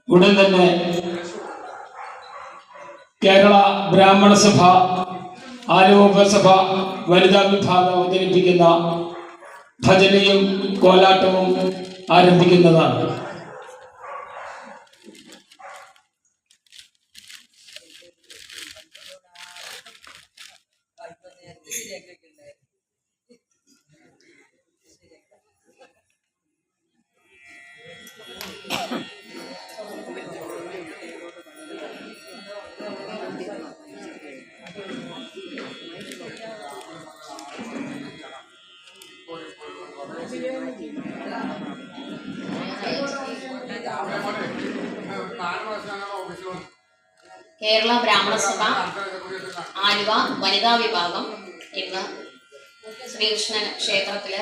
ഉടൻ തന്നെ കേരള ബ്രാഹ്മണ സഭ ആലുവ ഉപസഭ വനിതാ വിഭാഗം അവതരിപ്പിക്കുന്ന ഭജനയും കോലാട്ടവും ആരംഭിക്കുന്നതാണ്. കേരള ബ്രാഹ്മണ സഭ ആലുവ വനിതാ വിഭാഗം ഇന്ന് ശ്രീകൃഷ്ണൻ ക്ഷേത്രത്തിൽ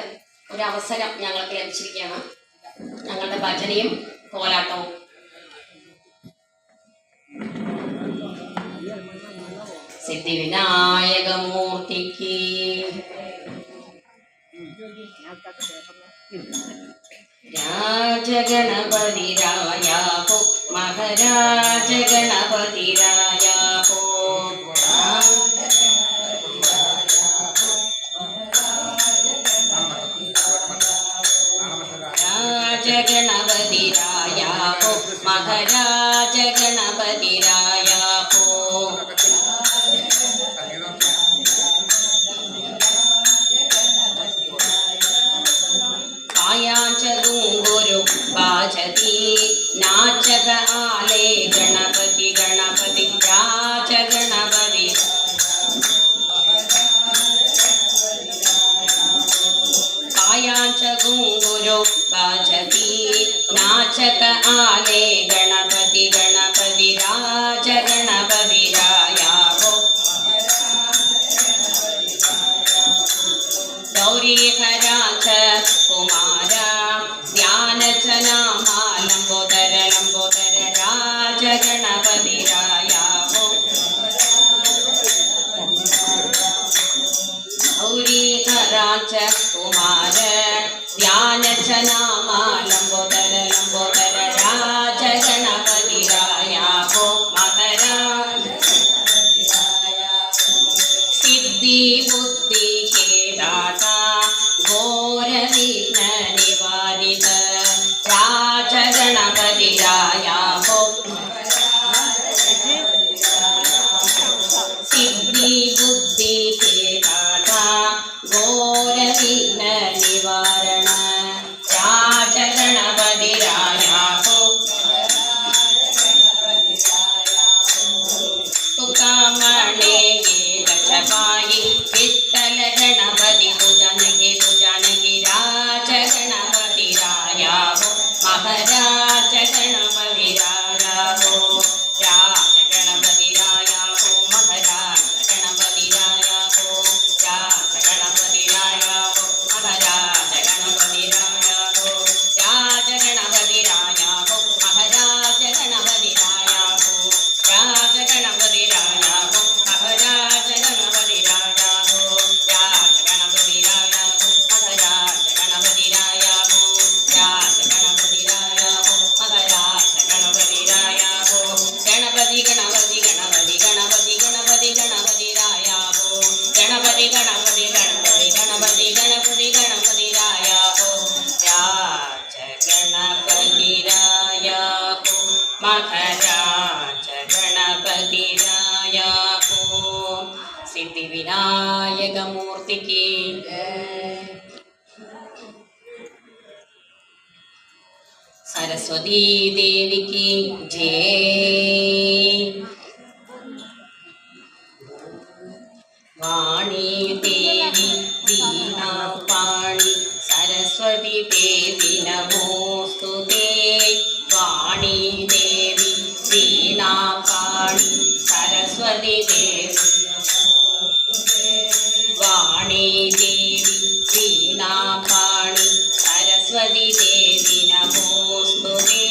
ഒരു അവസരം ഞങ്ങൾക്ക് ലഭിച്ചിരിക്കുകയാണ്. ഞങ്ങളുടെ ഭജനയും കോലാട്ടവും സിദ്ധിവിനായകമൂർത്തിക്ക് രാജഗണപതിരായാഹോ മഹാരാജഗണപതിരായാഹോ രാജഗണപതിരായാഹോ മഹാരാജഗണപതിരായാഹോ കായാചതുംഗുരു വാചതി നാചക ആലേ ഗണപതി ഗണപതി രാജഗണപതി കായാചതുംഗുരു വാചതി നാചക ആലേ ഗണപതി ഗണപതി രാജഗണപതി രായാഹോ ഗൗരീഹരാജ കുമാര ധ്യാനചനാമാലംബോദര ലംബോദര രാജഗണപതിരായാഹോ ഗൗരീഹരാജ കുമാര ധ്യാനചനാമാലംബോദര ലംബോദര രാജഗണപതിരായാഹോ മഹാരാജ സിദ്ധി ബുദ്ധി കേദാത ഘോരവിഘ്ന നിവാരിത രാജഗണപതിരായാഹോ സിദ്ധി ബുദ്ധി കേദാത ഘോരവിഘ്ന നിവാരണ രാജഗണപതിരായാഹോ തുകാമണേ ഗജപായി വിട്ടല ഗണപതി തുജനകി തുജനകി രാജഗണപതിരായാഹോ മഹാരാജ ഗണപതിരായാഹോ രാജഗണപതിരായാഹോ മഹാരാജ ഗണപതിരായാഹോ രാജഗണപതിരായാഹോ മഹാരാജ ഗണപതിരായാഹോ രാജഗണപതിരായാഹോ മഹാരാജ ഗണപതിരായാഹോ രാജഗണപതിരായാഹോ മഹാരാജ ഗണപതിരായാഹോ രാജഗണപതിരായാഹോ മഹാരാജ ഗണപതിരായാഹോ രാജഗണപതിരായാഹോ മഹാരാജ ഗണപതിരായാഹോ ഗണപതി ഗണപതി ഗണപതി ഗണപതി ഗണപതി ഗണപതിരായാഹോ ഗണപതി ഗണപതി ഗണപതി ഗണപതി ഗണപതി ഗണപതിരായാഹോ രാജഗണപതിരായാഹോ മഹാരാജ ഗണപതിരായാഹോ സിദ്ധിവിനായകമൂർത്തിക്ക് സരസ്വതീ ദേവിക്ക് ജയ. വാണി ദേവി വീണാപാണി സരസ്വതി ദേവി നമോസ്തുതേ. വാണി ദേവി വീണാപാണി സരസ്വതി ദേവി വാണി ദേവി വീണാപാണി സരസ്വതി ദേവി നമോസ്തുതേ.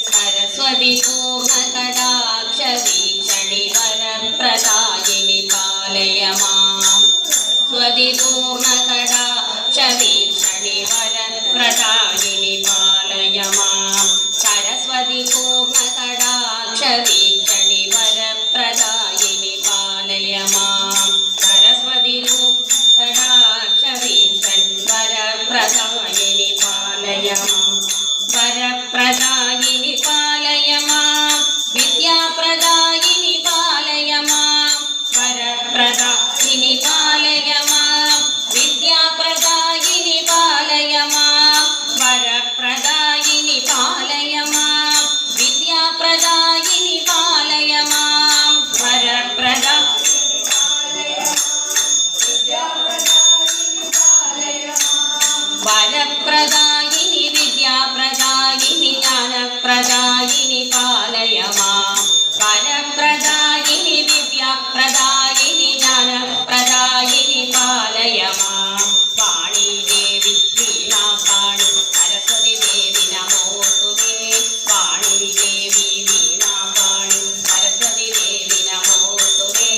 സരസ്വതി പൂർണ്ണകടാക്ഷ വീക്ഷണി വരപ്രദായിനി വരപ്രദായിനി പാലയ മാം വിദ്യാപ്രദായിനി പാലയ മാം വരപ്രദായിനി പാലയ മാം വിദ്യാപ്രദായിനി പാലയ മാം വരപ്രദാ വരപ്രദായിനി വിദ്യാപ്രദായിനി ജ്ഞാനപ്രദായിനി പാലയ മാം വരപ്രദായിനി വിദ്യാപ്രദായിനി ജ്ഞാനപ്രദായിനി പാലയ മാം വാണി ദേവി വീണാ പാണി സരസ്വതി ദേവി നമോസ്തുതേ വാണി ദേവി വീണാ പാണി സരസ്വതി ദേവി നമോസ്തുതേ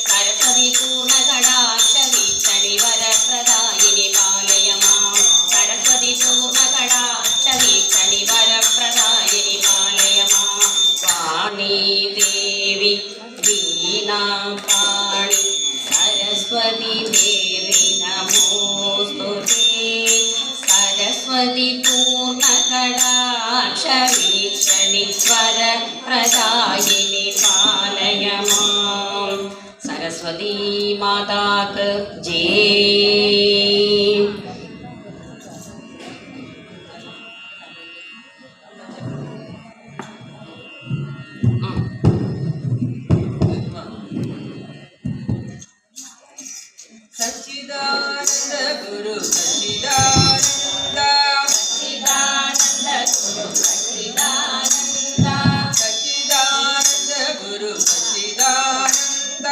സരസ്വതി പൂർണ്ണകടാക്ഷ വീക്ഷണി വരപ്രദായിനി പാലയ മാം സരസ്വതി പൂർണ്ണകടാക്ഷ വീക്ഷണി വരപ്രദായിനി പാലയ മാം വാണി ദേവി വീണാ പാണി സരസ്വതി ദേവി നമോസ്തുതേ സരസ്വതി പൂർണ്ണകടാക്ഷ വീക്ഷണി വരപ്രദായിനി പാലയ മാം സരസ്വതി മാതാക്ക് ജയ്. सच्चिदानंद गुरु सच्चिदानंद സച്ചിദാനന്ദ ഗുരു സച്ചിദാനന്ദ सच्चिदानंद गुरु सच्चिदानंद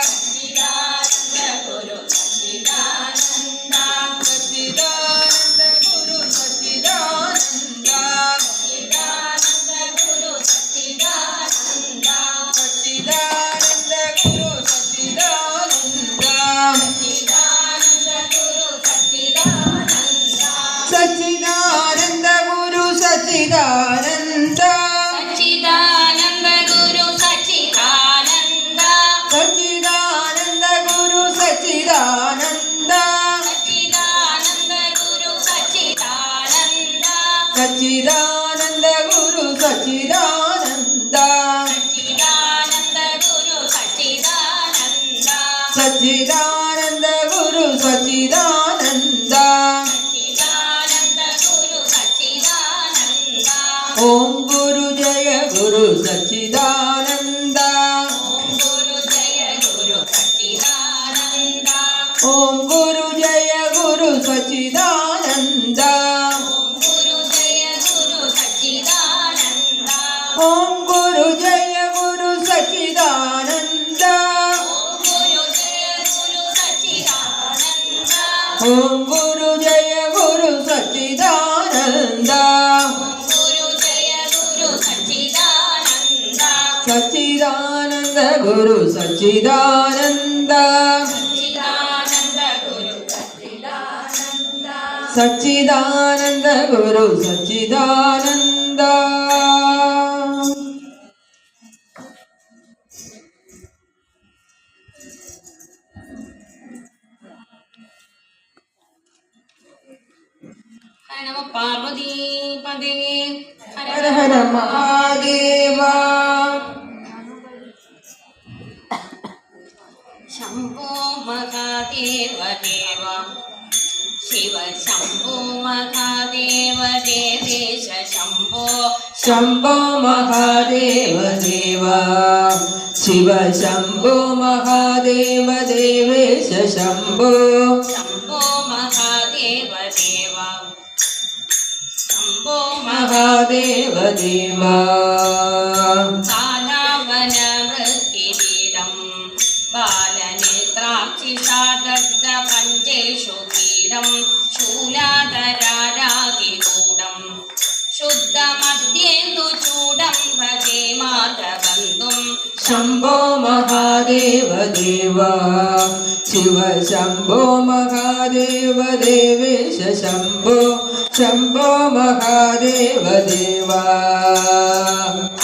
സച്ചിദാനന്ദ ഗുരു സച്ചിദാനന്ദ सच्चिदानंद गुरु सच्चिदानंद സച്ചിദാനന്ദ ഗുരു സച്ചിദാനന്ദ सच्चिदानंद गुरु सच्चिदानंद സച്ചിദാനന്ദ ഗുരു സച്ചിദാനന്ദ सच्चिदानंद गुरु सच्चिदानंद സച്ചിദാനന്ദ ഗുരു സച്ചിദാനന്ദ सच्चिदानंद गुरु सच्चिदानंद സച്ചിദാനന്ദ ഗുരു സച്ചിദാനന്ദ सच्चिदानंद गुरु സച്ചിദാനന്ദ ഗുരു सच्चिदानंद സച്ചിദാനന്ദ सच्चिदानंद गुरु सच्चिदानंद ഓം ഗുരു ജയ ഗുരു സച്ചിദാനന്ദ ओम गुरु जय गुरु सच्चिदानंद ഓം ഗുരു ജയ ഗുരു സച്ചിദാനന്ദ ओम गुरु जय गुरु सच्चिदानंद ഓം ഗുരു ജയ ഗുരു സച്ചിദാനന്ദ ओम गुरु जय गुरु सच्चिदानंद ഓം ഗുരു ജയ ഗുരു സച്ചിദാനന്ദ सच्चिदानंद സച്ചിദാനന്ദ गुरु सच्चिदानंद ഗുരു സച്ചിദാനന്ദ सच्चिदानंद गुरु सच्चिदानंद സച്ചിദാനന്ദ ഗുരു സച്ചിദാനന്ദ നമ പാർവതി പദേ ഹര हर हर महादेव ശംഭോ മഹാദേവ ദേവ ശിവ ശംഭോ മഹാദേവ ദേവേശ ശംഭോ शंभो महादेव देव शिव शंभो महादेव देवेश शंभो ശംഭോ മഹാദേവ ദേവ ശംഭോ महादेव देव കാലാവന മൃത്കിരീടം ബാലനേത്രാക്ഷിഷാദഗ്ധ പഞ്ചേഷു കീടം ശൂലാധരാരാതികൂടം ശുദ്ധമദ്യേന്ദു ചൂടം ഭജേ മാധവന്തും शंभो महादेव देव शिव शंभो महादेव देवेश शंभो शंभो महादेव देव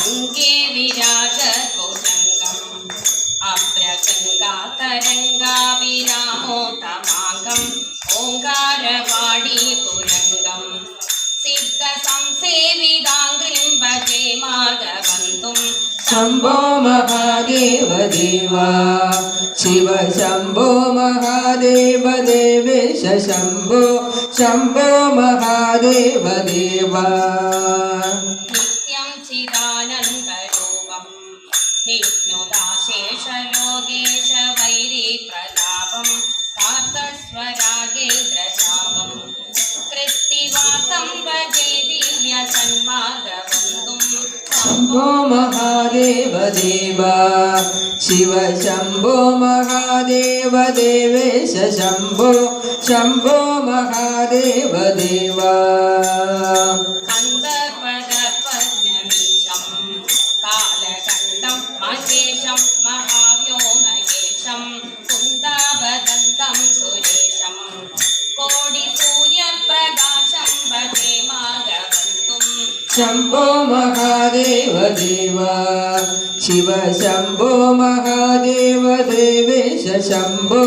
അംഗേ വിരാജഭുജംഗം അഭ്രഗംഗാതരംഗാവിരാമോതമാംഗം ഓങ്കാരവാടി തുരംഗം സിദ്ധ സംസേവിതാംഗ്രിം ഭജേ മാർഗബന്ധും शम्भो महादेव देवा शिव शम्भो महादेव देवेश शम्भो शम्भो महादेव देवा नित्यं चिदानन्दरूपं नित्युदाशेषलोकेश वैरीप्रतापं कार्तस्वरागेन्द्रशापं कृत्तिवासं भजे दिव्यसन्मार्गबन्धुं शम्भो महादेव देवा शिव शम्भो महादेव देवेश शम्भो शम्भो महादेव देवा कन्दर्पदर्पज्ञमीशं कालकण्डं महेशं महाव्योमकेशं कुन्दावदन्तं सुरेशं कोटिसूर्यप्रकाशं भजे मार्गबन्धुं शम्भो महादेव देवा शिव शम्भो महादेव देवेश शम्भो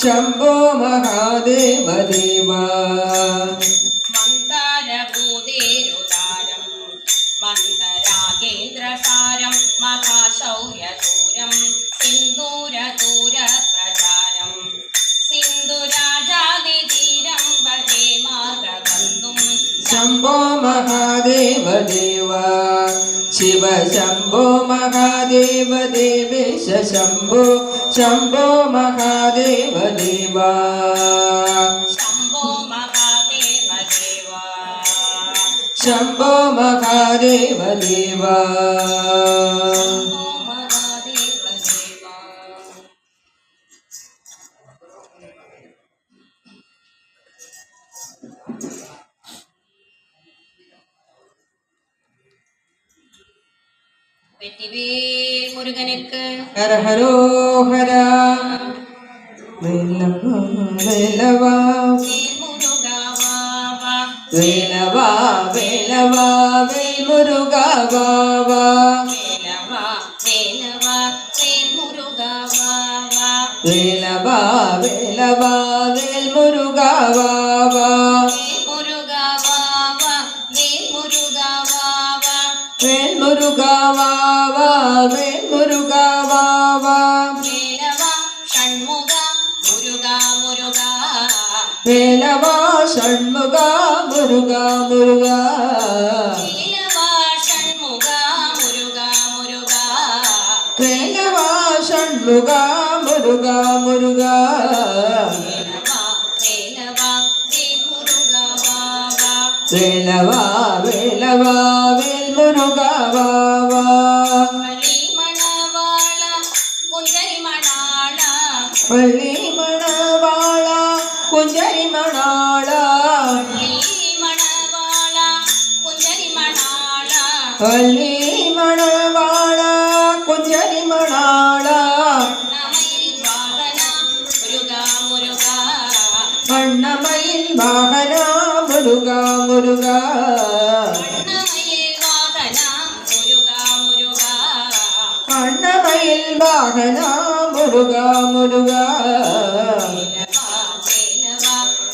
शम्भो महादेव देवा मन्दारभूतेरुदारं मन्दरागेन्द्रसारं महाशौर्यदूरं सिन्दूरदूरप्रचारं सिन्धुराजादितीरं भजे मार्गबन्धुं शम्भो महादेव देवा शिव शम्भो महादेव देवेश शम्भो शम्भो महादेव देवा शम्भो महादेव देवा शम्भो महादेव देवा शम्भो महादेव देवा வெற்றிவேல் முருகனுக்கு हर हरो हरा वेलवा वेलवा வேல் முருகா வா வா वेलवा वेलवा वेल मुरुगा वावा வேலவா வேலவா வேல் முருகா வா வா वेलवा वेलवा वेल मुरुगा वावा வேல் முருகா வா வா வேல் முருகா வா வா वेल मुरुगा वावा वेल मुरुगा वावा வேலவா ஷண்முகா முருகா முருகா वेलवा षण्मुगा मुरुगा मुरुगा வேலவா ஷண்முகா முருகா முருகா वेलवा षण्मुगा मुरुगा मुरुगा வேலவா வேலவா வேல் முருகா வா வா वेलवा वेलवा वेल मुरुगा वावा வள்ளி மணவாளா குஞ்சரி மணாளா पल्ली मणवाळा कुंजरी मणाळा வள்ளி மணவாளா குஞ்சரி மணாளா पल्ली मणवाळा कुंजरी मणाळा நம்மையில் வாகனா முருகா முருகா வண்ணமயில் வாகனா முருகா முருகா நம்மையில் வாகனா முருகா முருகா வண்ணமயில் வாகனா முருகா முருகா வேலவா வேலவா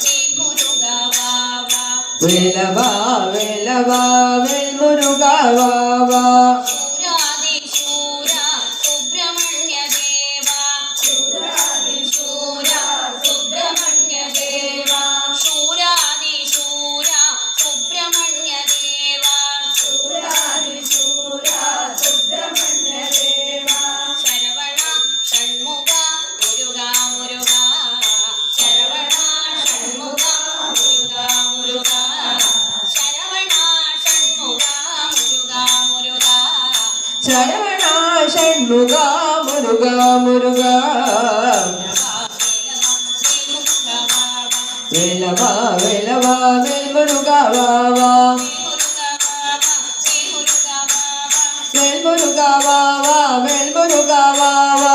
வேல் முருகா வா வா வேலவா வேலவா வேல் முருகா வாவா சூராதிசூரா சுப்பிரமணிய தேவா சூராதிசூரா சுப்பிரமணிய தேவா சூராதிசூரா சுப்பிரமணிய தேவா சூராதிசூரா சுப்பிரமணிய தேவா சரவணா ஷண்முகா முருகா முருகா சரவணா ஷண்முகா முருகா முருகா சரவணா ஷண்முகா முருகா முருகா शरवणा षण्मुगा मुरुगा मुरुगा वेलवा वेलवा वेल मुरुगा वावा वेल मुरुगा वावा वेल मुरुगा वावा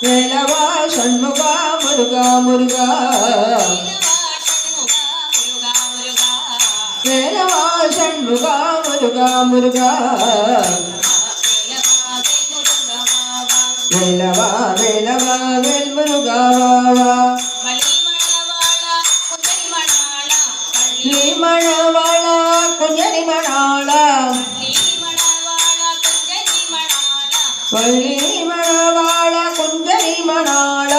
वेलवा षण्मुगा मुरुगा मुरुगा वेलवा षण्मुगा मुरुगा मुरुगा वेलवा वेलवा वेल मुरुगा वावा ली मणवाळा कुंजरी मणाळा വള്ളി മണവാള കുഞ്ചരി മണാള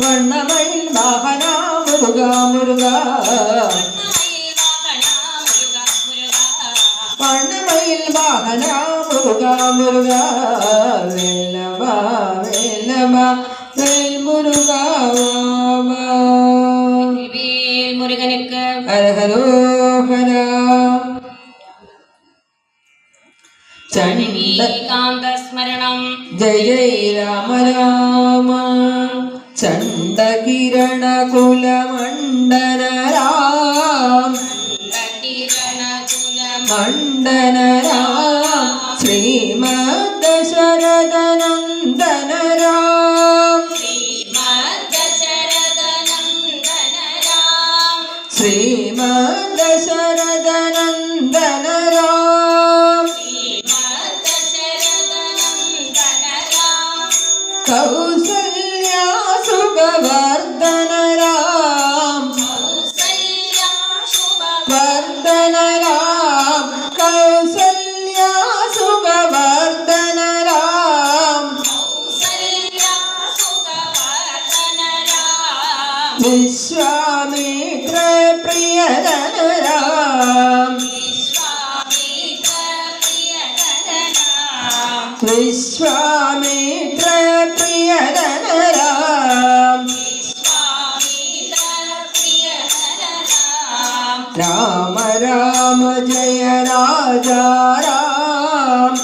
വണ്ണമയിൽ വാഹന മുരുക മുരുക വണ്ണമയിൽ വാഹന മുരുക മുരുക വേലവ വേലവ വേൽ മുരുക മുരുകനുക്ക് ഹര ഹരോ ഹര കാന്തസ്മരണം ജയ ജയ രാമ രാമ ചണ്ഡകിരണ കുലമണ്ഡന രാം മണ്ഡന രാം ശ്രീമദ് ദശരഥ നന്ദന രാം ശ്രീമദ് ദശരഥ നന്ദന രാം കൗസല്യാ സുഖവർദ്ധന രാം വർദ്ധന രാം കൗസല്യാ സുഖവർദ്ധന രാം വിശ്വാമിത്ര പ്രിയധന രാം വിശ്വാമിത്ര പ്രിയധന രാം രാമ രാമ ജയ രാജാ രാം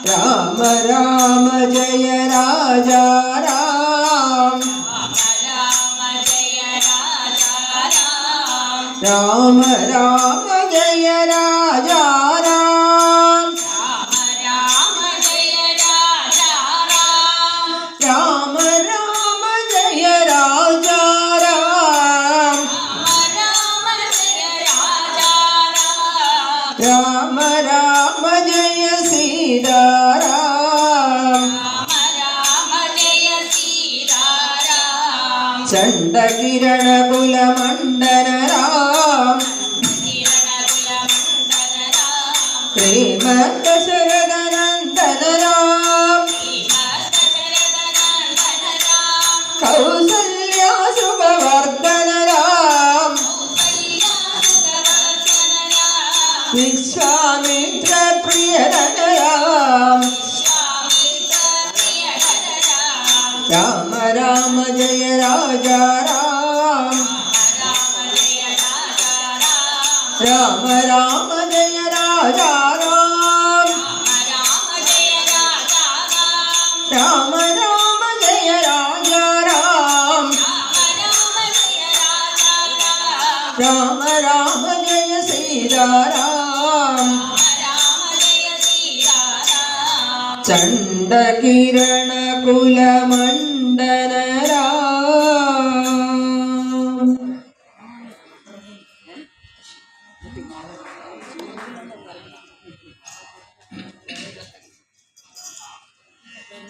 രാമ രാമ ജയ രാജാ രാം രാമ രാമ ജയ രാജാ രാം രാമ രാമ ജയ രാജാ രാം രാമ രാമ ജയ സീതാരാം ചണ്ഡകിരണ കുലമണ്ഡന രാം ശ്രീമദ് ദശരഥ നന്ദന രാം കൗസല്യാ സുഖവർദ്ധന രാം വിശ്വാമിത്ര പ്രിയധന രാം രാമ രാമ ജയ രാജാ രാം രാമ രാമ ജയ രാജാ രാം രാമ രാമ ജയ രാജാ രാം രാമ രാമ ജയ സീതാരാം ചണ്ഡകിരണ കുലമണ്ഡന രാം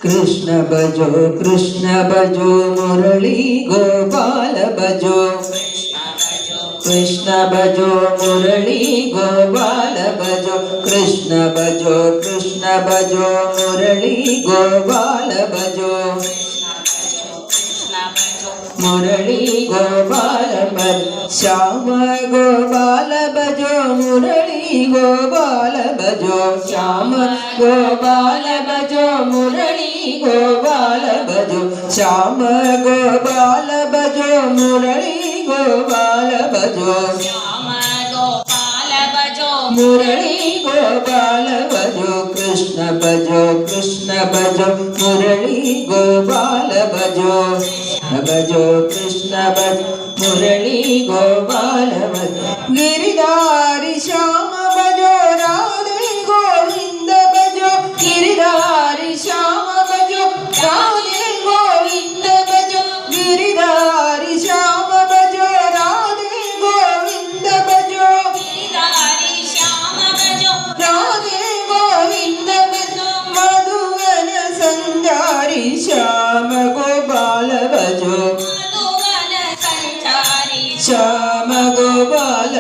കൃഷ്ണ ഭജോ മുരളി ഗോപാല ഭജോ കൃഷ്ണ ഭജോ മുരളി ഗോപാല ഭജോ കൃഷ്ണ ഭജോ മുരളി ഗോപാല ഭജോ മുരളി ഗോപാല ഭജോ ശ്യാമ ഗോപാല ഭജോ മുരളി ഗോപാല ഭജോ ശ്യാമ ഗോപാല ഭജോ മുരളി ഗോപാല ഭജോ ശ്യാമ ഗോപാല ഭജോ മുരളി ഗോപാല ഭജോ മുരളി ഗോപാല ഭജോ കൃഷ്ണ ഭജോ മുരളി ഗോപാല ഭജോ കൃഷ്ണ ഭജോ മുരളി ഗോപാല ഭജോ ഗിരിധാരി ശ്യാമ ഭജോ രാധേ ഗോവിന്ദ ഭജോ ഗിരിധാരി ശ്യാമ ഭജോ രാധേ ഗോവിന്ദ ഭജോ ഗിരിധാരി ശ്യാമ ഭജോ രാധേ ഗോവിന്ദ ഭജോ രാധേ ഗോവിന്ദ ഭജോ മധുവന സഞ്ചാരി ശ്യാമ ഗോപാല ഭജോ ശ്യാമ ഗോപാല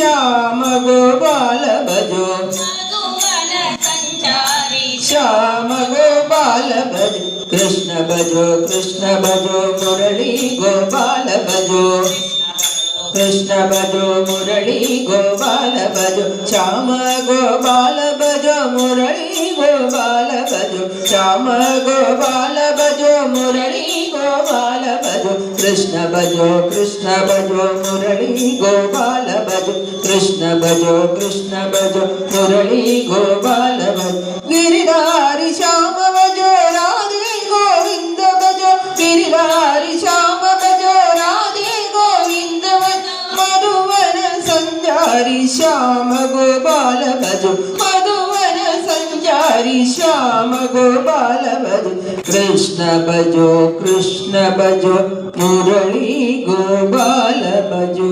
श्याम गोपाल भजो मधुवन संचारी श्याम गोपाल भजो कृष्ण भजो मुरली गोपाल भजो कृष्ण भजो मुरली गोपाल भजो श्याम गोपाल भजो मुरली गोपाल भजो श्याम गोपाल भजो मुरली गोपाल भजो कृष्ण भजो मुरली गोपाल भजो कृष्ण भजो मुरली गोपाल भजो गिरिधारी श्याम भजो राधे गोविंद भजो गिरिधारी श्याम भजो राधे गोविंद भजो मधुवन संचारी श्याम गोपाल भजो मधुवन संचारी श्याम गोपाल भजो कृष्ण भजो मुरली गोपाल भजो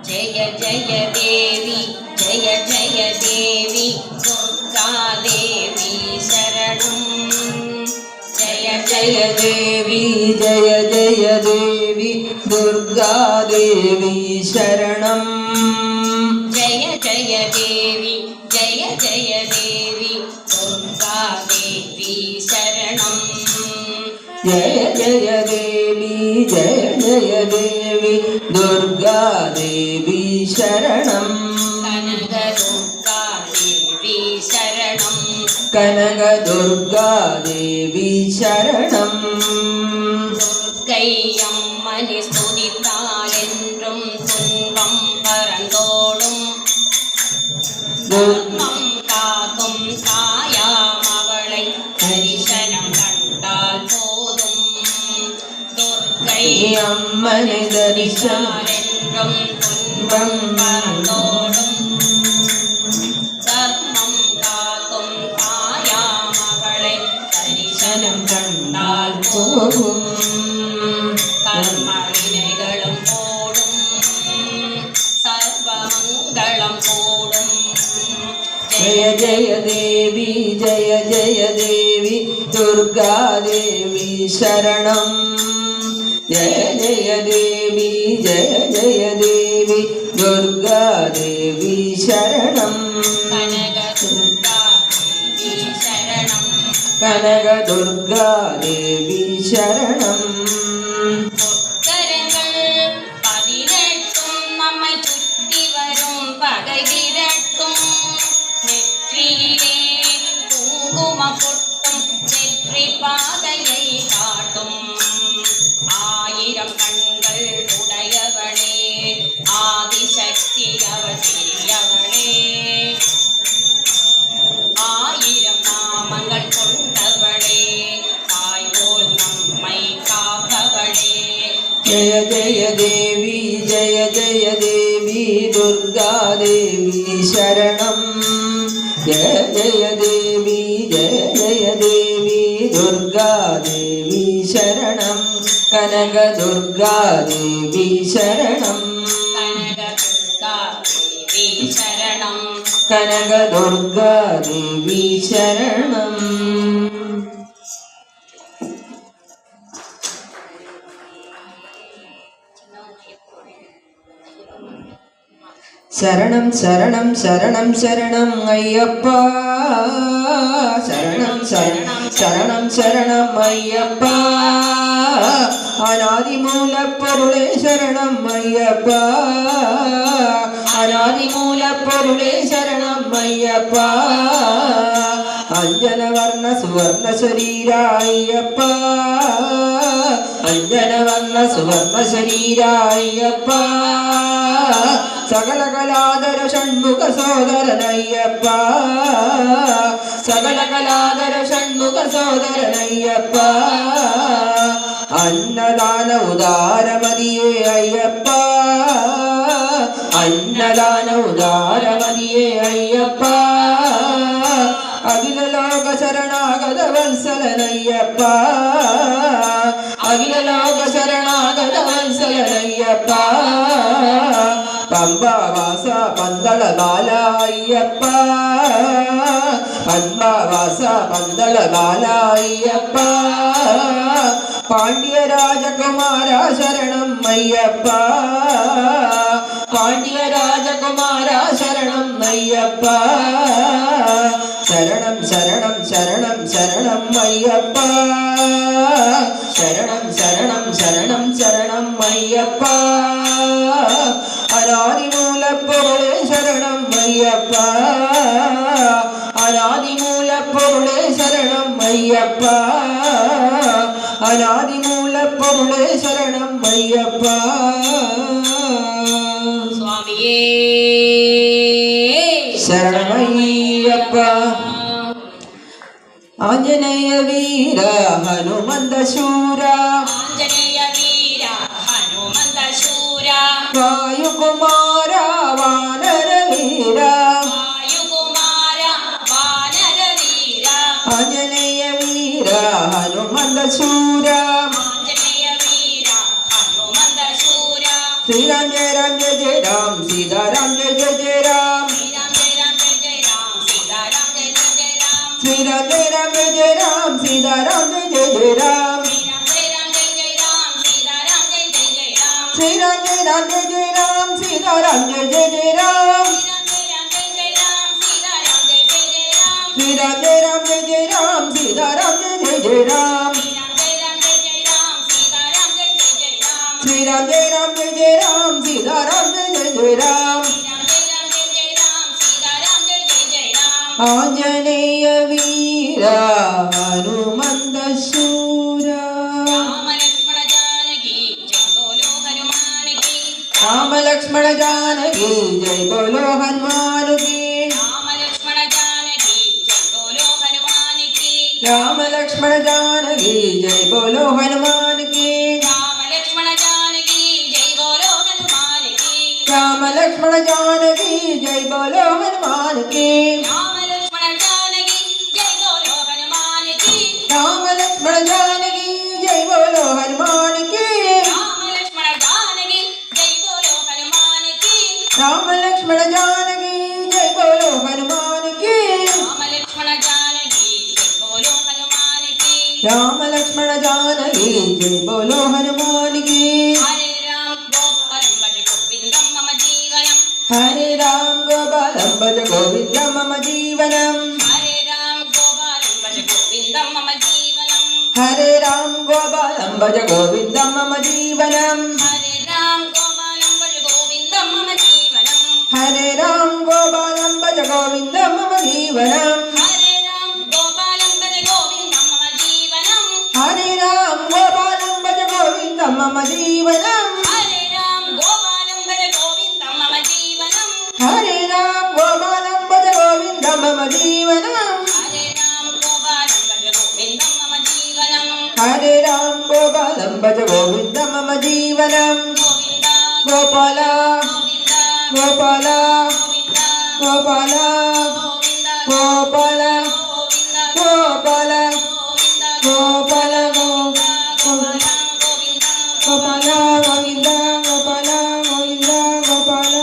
जय जय देवी दुर्गा देवी शरणं जय जय देवी दुर्गा देवी शरणं जय देवी दुर्गा देवी शरणं जय देवी दुर्गा देवी शरणं कनक दुर्गा देवी शरणं दुर्गैयम्मनि स्तुतितालेन्றும் துன்பம் பறந்தோடும் தர்மம் காக்கும் தாயாம் அவளை தரிசனம் கண்டால் போதும் அம்மனை துதித்தாலென்றும் துன்பம் பறந்தோடும் தர்மம் காக்கும் தாயாம் அவளை தரிசனம் கண்டால் போதும் கர்மவினைகளும் போடும் சர்வமங்களம் போடும் जय देवी दुर्गा देवी शरणं जय देवी दुर्गा देवी शरणं कनक दुर्गा देवी शरणं கரங்கள் 18 நம்மை சுற்றி வரும் பகை விரட்டும் நெற்றியிலே குங்குமம் பொட்டும் வெற்றி பாதையை காட்டும் 1000 கண்கள் உடையவளே ஆதிசக்தி அவள் சிறியவளே 1000 நாமங்கள் கொண்டவளே தாய் போல் நம்மை காப்பவளே जय देवी दुर्गा देवी शरणं जय देवी दुर्गा देवी शरणं कनक दुर्गा देवी शरणं कनक दुर्गा देवी शरणं शरणं शरणं शरणं शरणं अय्यप्पा शरणं शरणं शरणं शरणं अय्यप्पा अनादिमूलपरुळे शरणं अय्यप्पा अनादिमूलपरुळे शरणं अय्यप्पा अंजनवर्ण सुवर्ण शरीरा अय्यप्पा अंजनवर्ण सुवर्ण शरीरा अय्यप्पा सकल कलाधर षण्मुख सोदरनय्यप्पा सकल कलाधर षण्मुख सोदरनय्यप्पा അന്നദാന ഉദാരമതിയേ അയ്യപ്പ അന്നദാന ഉദാരമതിയേ അയ്യപ്പ അഖില ലോക ശരണാഗത വത്സലനയ്യപ്പ അഖില ലോക ശരണാഗത വത്സലനയ്യപ്പ പമ്പവാസ പന്തള ബാല അയ്യപ്പ പമ്പവാസ പന്തള ബാല അയ്യപ്പ പാണ്ഡ്യ രാജകുമാര ശരണം അയ്യപ്പ പാണ്ഡ്യ രാജകുമാര ശരണം അയ്യപ്പ ശരണം ശരണം ശരണം ശരണം അയ്യപ്പ ശരണം ശരണം ശരണം ശരണം അയ്യപ്പ അനാദിമൂലപ്പൊരുളേ ശരണം അയ്യപ്പ അനാദിമൂലപ്പൊരുളേ ശരണം അയ്യപ്പ അനാദിമൂലപ്പൊരുളേ ശരണം അയ്യപ്പ സ്വാമിയേ ശരണമയ്യപ്പ ആഞ്ജനേയ വീര ഹനുമന്ത ശൂര ആഞ്ജനേയ വീര ഹനുമന്ത ശൂര വായുകുമാര വാനര വീര വായുകുമാര വാനര വീര ആഞ്ജനേയ വീര ഹനുമന്ത ശൂര ആഞ്ജനേയ വീര ഹനുമന്ത ശൂര ശ്രീരാം ജയ രാം ജയ ജയ രാം സീതാരാം ജയ ജയ ജയ രാം ശ്രീരാം ജയ രാം ജയ ജയ രാം സീതാരാം ജയ ജയ ജയ രാം ശ്രീരാം ജയ രാം ജയ ജയ രാം സീതാരാം ജയ ജയ ജയ രാം ശ്രീരാം ജയ രാം ജയ ജയ രാം സീതാരാം ജയ ജയ ജയ രാം ശ്രീരാം ജയ രാം ജയ ജയ രാം സീതാരാം ജയ ജയ ജയ രാം ശ്രീരാം ജയ രാം ജയ ജയ രാം സീതാരാം ജയ ജയ ജയ രാം ശ്രീരാം ജയ രാം ജയ ജയ രാം സീതാരാം ജയ ജയ ജയ രാം ആഞ്ജനേയ വീര ഹനുമന്ത ശൂര രാമലക്ഷ്മണ ജാനകി ജയ ബോലോ ഹനുമാൻ കി രാമ ലക്ഷ്മണ ജാനകി ജയ ബോലോ ഹനുമാൻ കി രാമ ലക്ഷ്മണ ജാനകി ജയ ബോലോ ഹനുമാൻ കി രാമ ലക്ഷ്മണ ജാനകി ജയ ബോലോ ഹനുമാൻ കി രാമ ലക്ഷ്മണ ജാനകി ജയ ബോലോ ഹനുമാൻ കി രാമ ലക്ഷ്മണ ജാനകി ജയ ബോലോ ഹനുമാൻ കി രാമ ലക്ഷ്മണ ജാനകി ജയ ബോലോ ഹനുമാൻ കി രാമ ലക്ഷ്മണ ജാനകി ജയ ബോലോ ഹനുമാൻ കി രാമ ലക്ഷ്മണ ജാനകി ജയ ബോലോ ഹനുമാൻ കി രാമ ലക്ഷ്മണ ജാനകി ജയ ബോലോ ഹനുമാൻ കി രാമ ലക്ഷ്മണ ജാനകി ജയ ബോലോ ഹനുമാൻ കി രാമ ലക്ഷ്മണ ജാനകി ജയ ബോലോ ഹനുമാൻ കി ഹരേ രാം ഗോപാലം ഭജ ഗോവിന്ദം മമ ജീവനം ഹരേ രാം ഗോപാലം ഭജ ഗോവിന്ദം മമ ജീവനം ഹരേ രാം ഗോപാലം ഭജ ഗോവിന്ദം മമ ജീവനം ഹരേ രാം ഗോപാലം ഭജ ഗോവിന്ദം മമ ജീവനം ഹരേ രാം ഗോപാലം ഭജ ഗോവിന്ദം മമ ജീവനം ഹരേ രാം ഗോപാലം ഭജ ഗോവിന്ദം മമ ജീവനം ഹരേ രാം ഗോപാലം ഭജ ഗോവിന്ദം മമ ജീവനം ഹരേ രാം ഗോപാലം ഭജ ഗോവിന്ദം മമ ജീവനം ഹരേ രാം ഗോപാലം ഭജ ഗോവിന്ദം മമ ജീവനം ഹരേ രാം ഗോപാലം ഭജ ഗോവിന്ദം മമ ജീവനം ഹരേ രാം ഗോപാലം ഭജ ഗോവിന്ദം മമ ജീവനം ഹരേ രാം ഗോപാലം ഭജ ഗോവിന്ദം മമ ജീവനം ഗോവിന്ദ ഗോപാല ഗോവിന്ദ ഗോപാല ഗോവിന്ദ ഗോപാല ഗോവിന്ദ ഗോപാല ഗോവിന്ദ ഗോപാല ഗോവിന്ദ ഗോപാല ഗോപാല ഗോവിന്ദ ഗോപാല ഗോവിന്ദ ഗോപാല ഗോവിന്ദ ഗോപാല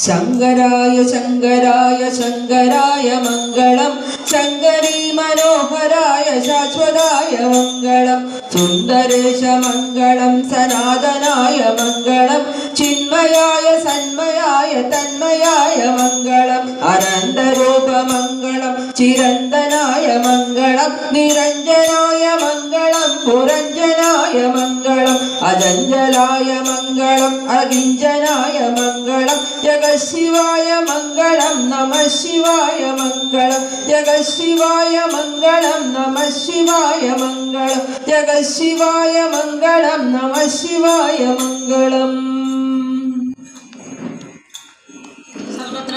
ശങ്കരായ ശങ്കരായ ശങ്കരായ മംഗളം ശങ്കരീ മനോഹരായ ശാശ്വതായ മംഗളം സുന്ദരേശ മംഗളം സനാതനായ മംഗളം ചിന്മയായ സന്മയായ തന്മയായ മംഗളം അനന്തരൂപ മംഗളം ചിരന്തനായ മംഗളം നിരഞ്ജനായ മംഗളം പുരഞ്ജനായ മംഗളം അജഞ്ചലായ മംഗളം അകിഞ്ചനായ മംഗളം ജഗശിവായ മംഗളം നമ ശിവായ മംഗളം ജഗശിവായ മംഗളം നമ ശിവായ മംഗളം ജഗശിവായ മംഗളം നമ ശിവായ മംഗളം സർവത്ര